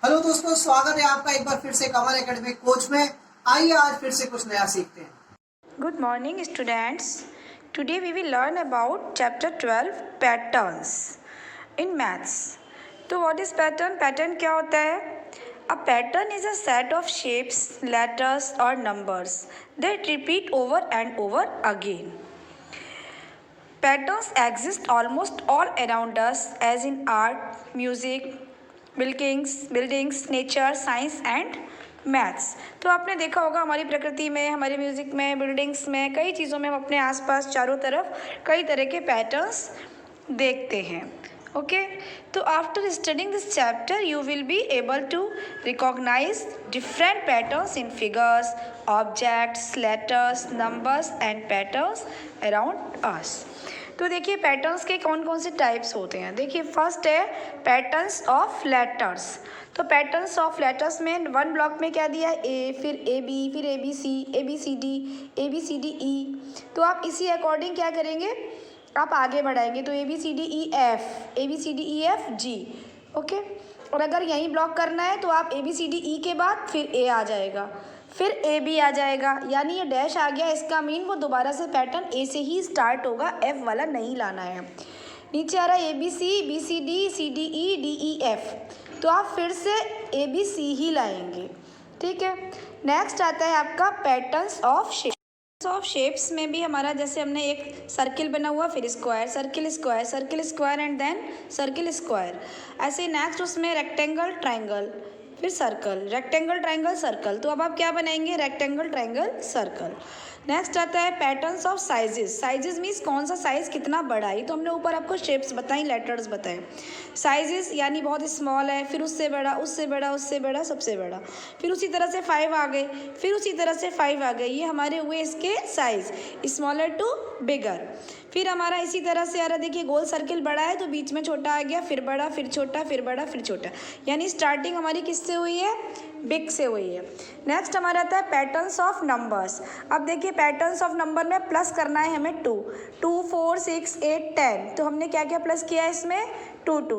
Hello दोस्तों, स्वागत है आपका एक बार फिर से कमल एकेडमिक कोच में। आइए आज फिर से कुछ नया सीखते हैं। Good morning, students. Today we will learn about chapter 12 patterns in maths. तो what is pattern? Pattern क्या होता है? A pattern is a set of shapes, letters or numbers that repeat over and over again. Patterns exist almost all around us, as in art, music, buildings, nature, science and maths. तो आपने देखा होगा हमारी प्रकृति में, हमारे music में, buildings में, कई चीज़ों में हम अपने आसपास चारों तरफ कई तरह के पैटर्न्स देखते हैं। ओके, तो after studying this chapter you will be able to recognise different patterns in figures, objects, letters, numbers and patterns around us. तो देखिए पैटर्न्स के कौन कौन से टाइप्स होते हैं। देखिए फर्स्ट है पैटर्न्स ऑफ लेटर्स। तो पैटर्न्स ऑफ लेटर्स में वन ब्लॉक में क्या दिया है, ए, फिर ए बी, फिर A B C, A B C D, A B C D E. तो आप इसी अकॉर्डिंग क्या करेंगे, आप आगे बढ़ाएंगे। तो A B C D E F, A B C D E F G. Okay, और अगर यहीं ब्लॉक करना है तो आप ए बी सी डी ई के बाद फिर ए आ जाएगा, फिर ए बी आ जाएगा, यानी ये डैश आ गया, इसका मीन वो दोबारा से पैटर्न ए से ही स्टार्ट होगा, एफ वाला नहीं लाना है। नीचे आ रहा है A B C D, C D E, D E F. तो आप फिर से ए बी सी ही लाएंगे। ठीक है, नेक्स्ट आता है आपका patterns of shape. Of shapes में भी हमारा जैसे हमने एक सर्किल बना हुआ, फिर square, circle square, circle square and then circle square. ऐसे नेक्स्ट उसमें रेक्टेंगल, ट्रायंगल, फिर सर्कल, रेक्टेंगल, ट्रायंगल, सर्कल। तो अब आप क्या बनाएंगे, रेक्टेंगल, ट्रायंगल, सर्कल। नेक्स्ट आता है patterns of sizes. Sizes means कौन सा साइज़ कितना बड़ा है। तो हमने ऊपर आपको शेप्स बताई, लेटर्स बताए। साइजेस यानी बहुत स्मॉल है, फिर उससे बड़ा, उससे बड़ा, उससे बड़ा, सबसे बड़ा, फिर उसी तरह से 5 आ गए, फिर उसी तरह से 5 आ गए। ये हमारे हुए इसके साइज, स्मॉलर टू बिगर। फिर हमारा इसी तरह से आ रहा, देखिए गोल सर्किल बड़ा है तो बीच में छोटा आ गया, फिर बड़ा, फिर छोटा, फिर बड़ा, फिर छोटा, यानी स्टार्टिंग हमारी किससे हुई है, बिग से हुई है। नेक्स्ट हमारा आता है पैटर्न्स ऑफ नंबर्स। अब देखिए पैटर्न्स ऑफ नंबर में प्लस करना है हमें 2, 4, 6, 8, 10। तो हमने क्या क्या प्लस किया है इसमें, 2, 2।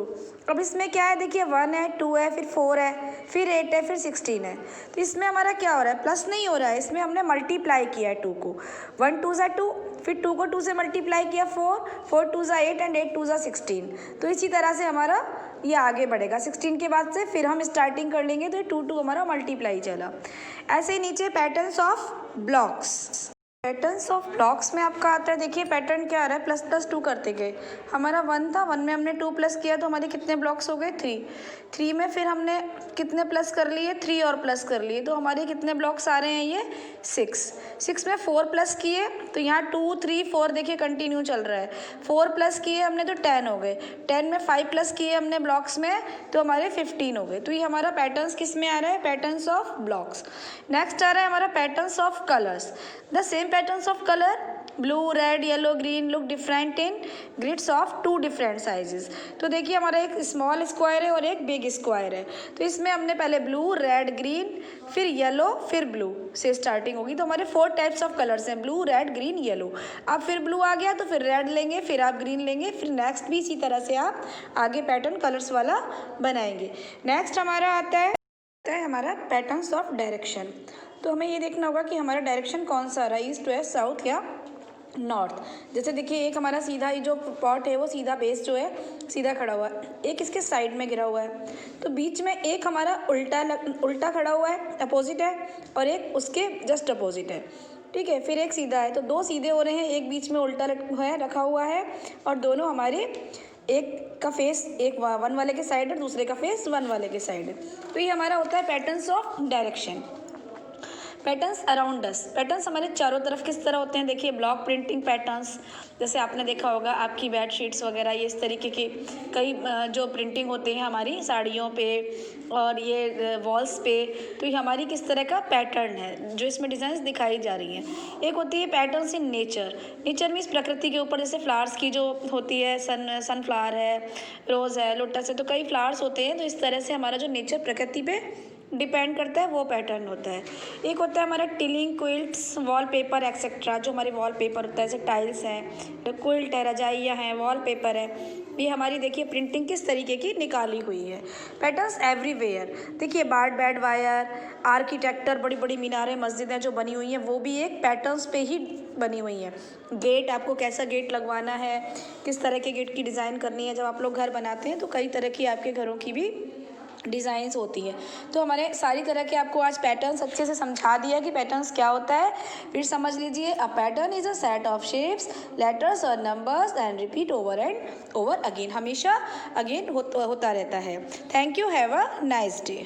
अब इसमें क्या है, देखिए 1 है, 2 है, फिर 4 है, फिर 8 है, फिर 16 है। तो इसमें हमारा क्या हो रहा है, प्लस नहीं हो रहा है, इसमें हमने मल्टीप्लाई किया है 2 को। 1 2 2, फिर 2 को 2 से मल्टीप्लाई किया 4, 4 2 8 एंड 8 2 16। तो इसी तरह से हमारा ये आगे बढ़ेगा। 16 के बाद से फिर हम स्टार्टिंग कर लेंगे, तो ये 2 2 हमारा मल्टीप्लाई चला। ऐसे ही नीचे patterns of blocks. Patterns of blocks में आपका आता है, देखिए पैटर्न क्या आ रहा है, प्लस प्लस 2 करते गए। हमारा 1 था, 1 में हमने 2 प्लस किया तो हमारे कितने ब्लॉक्स हो गए, 3। 3 में फिर हमने कितने प्लस कर लिए, 3 और प्लस कर लिए, तो हमारे कितने ब्लॉक्स आ रहे हैं, ये 6। 6 में 4 प्लस किए तो यहाँ 2 3 4 देखिए कंटिन्यू चल रहा है। 4 प्लस किए हमने तो 10 हो गए। 10 में 5 प्लस किए हमने ब्लॉक्स में तो हमारे 15 हो गए। तो ये हमारा पैटर्न्स किस में आ रहा है, पैटर्न्स ऑफ ब्लॉक्स। नेक्स्ट आ रहा है हमारा patterns of colours. The same patterns of colour, blue, red, yellow, green look different in grids of 2 different sizes. तो देखिए हमारा एक स्मॉल स्क्वायर है और एक बिग स्क्वायर है। तो इसमें हमने पहले ब्लू, रेड, ग्रीन, फिर येलो, फिर ब्लू से स्टार्टिंग होगी। तो हमारे 4 टाइप्स ऑफ कलर्स हैं, ब्लू, रेड, ग्रीन, येलो। अब फिर ब्लू आ गया तो फिर रेड लेंगे, फिर आप ग्रीन लेंगे, फिर नेक्स्ट भी इसी तरह से आप आगे पैटर्न कलर्स वाला बनाएंगे। नेक्स्ट हमारा आता है हमारा पैटर्न्स ऑफ डायरेक्शन। तो हमें ये देखना होगा कि हमारा डायरेक्शन कौन सा आ रहा है, ईस्ट, वेस्ट, साउथ या नॉर्थ। जैसे देखिए एक हमारा सीधा ये जो पॉट है वो सीधा बेस जो है सीधा खड़ा हुआ है, एक इसके साइड में गिरा हुआ है, तो बीच में एक हमारा उल्टा खड़ा हुआ है, अपोजिट है, और एक उसके जस्ट अपोजिट है। ठीक है, फिर एक सीधा है, तो 2 सीधे हो रहे हैं, एक बीच में उल्टा है रखा हुआ है, और दोनों हमारे एक का फेस एक 1 वाले के साइड है, दूसरे का फेस 1 वाले के साइड है। तो ये हमारा होता है patterns of direction. Patterns around us. Patterns हमारे चारों तरफ किस तरह होते हैं, देखिए ब्लॉक प्रिंटिंग पैटर्न्स, जैसे आपने देखा होगा आपकी बेड शीट्स वगैरह, ये इस तरीके की कई जो प्रिंटिंग होती है हमारी साड़ियों पे और ये वॉल्स पे। तो ये हमारी किस तरह का पैटर्न है जो इसमें डिज़ाइंस दिखाई जा रही हैं। एक होती है patterns in nature. Nature means प्रकृति के ऊपर, जैसे फ्लावर्स की जो होती है, सनफ्लावर है, रोज़ है, लोटस है, तो कई फ्लावर्स होते हैं। तो इस तरह से हमारा जो नेचर प्रकृति पे डिपेंड करता है वो पैटर्न होता है। एक होता है हमारा टिलिंग, क्विल्ट्स, वॉलपेपर एक्सेट्रा, जो हमारे वॉलपेपर होता है, जैसे टाइल्स हैं, क्विल्ट है, रजाइयाँ हैं, वॉलपेपर है। ये हमारी देखिए प्रिंटिंग किस तरीके की निकाली हुई है। पैटर्न्स एवरीवेयर, देखिए बार्ड बेड वायर, आर्किटेक्चर, बड़ी बड़ी मीनारें, मस्जिदें जो बनी हुई हैं वो भी एक पैटर्न्स पे ही बनी हुई हैं। गेट, आपको कैसा गेट लगवाना है, किस तरह के गेट की डिज़ाइन करनी है। जब आप लोग घर बनाते हैं तो कई तरह की आपके घरों की भी डिज़ाइंस होती है। तो हमारे सारी तरह के आपको आज पैटर्न्स अच्छे से समझा दिया कि पैटर्न्स क्या होता है। फिर समझ लीजिए, a pattern is a set of shapes, letters और numbers and repeat over and over again, हमेशा अगेन होता रहता है। Thank you, have a nice day.